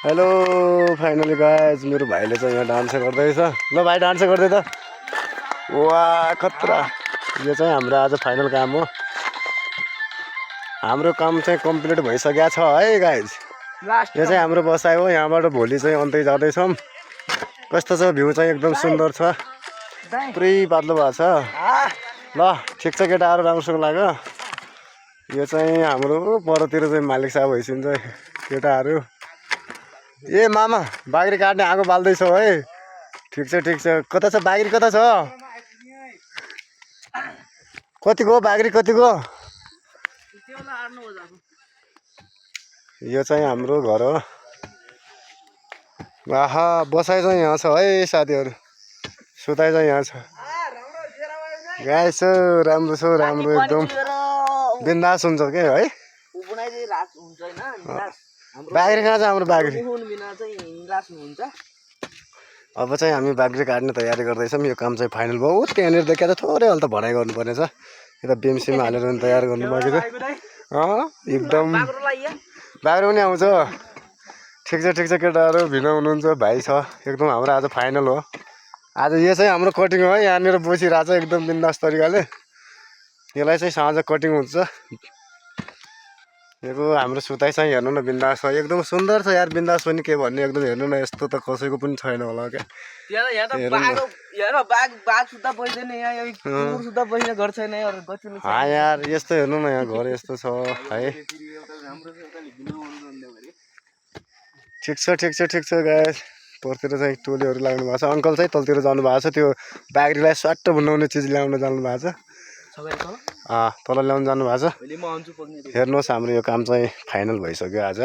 Hello finally guys मेरो भाइले चाहिँ यहाँ डान्स गर्दैछ। ल भाइ डान्स गर्दै त। वाह खतरा। यो चाहिँ हाम्रो आज फाइनल काम हो। हाम्रो काम चाहिँ कम्प्लिट भइसकेको छ है गाइज। यो चाहिँ हाम्रो बसाइ हो। यहाँबाट भोलि चाहिँ अन्तै जाँदैछौँ। कस्तो छ भ्यू चाहिँ एकदम सुन्दर छ। पुरै बादलो भएको छ। ल ठिक छ केटाहरू राम्रोसँग लाग्यो। यो चाहिँ हाम्रो परतिर चाहिँ मालिक साहब भइसिन्छ केटाहरू। ए मामा बाग्री काट्ने आगो बाल्दैछौ है। ठिक छ कता छ बाग्री कता छ कतिको बाग्री कतिको। यो चाहिँ हाम्रो घर हो। आहा बसाइ चाहिँ यहाँ छ है साथीहरू। सुताइ चाहिँ यहाँ छ। गाइस राम्रो छ राम्रो एकदम बिन्दास हुन्छ के है। बाग्री कहाँ छ हाम्रो बाग्री। अब चाहिँ हामी बाग्री काट्ने तयारी गर्दैछौँ। यो काम चाहिँ फाइनल भयो। त्यहाँनिर देखेर थोरै हल्का भनाइ गर्नुपर्ने छ। यता बेमसिम हालेर पनि तयार गर्नु बाँकी छ। एकदम बाग्रो पनि आउँछ। ठिक छ केटाहरू भिड हुनुहुन्छ भाइ छ एकदम। हाम्रो आज फाइनल हो। आज यो चाहिँ हाम्रो कटिङ हो है। यहाँनिर बसिरहेको छ एकदम बिन्दास तरिकाले। यसलाई चाहिँ साँझ कटिङ हुन्छ। यो हाम्रो सुताइ चाहिँ हेर्नु न बिन्दास छ एकदम सुन्दर छ यार। बिन्दास पनि के भन्ने एकदम हेर्नु न। यस्तो त कसैको पनि छैन होला क्या। यार यस्तो हेर्नु न यहाँ घर यस्तो छ है। ठिक छ गाइस। परतिर चाहिँ टोलीहरू लाग्नु भएको छ। अङ्कल चाहिँ तलतिर जानु भएको छ। त्यो बाग्रीलाई स्वाट्ट बनाउने चिज ल्याउन जानु भएको छ। तल ल्याउनु जानु भएको छ। हेर्नुहोस् हाम्रो यो काम चाहिँ फाइनल भइसक्यो आज।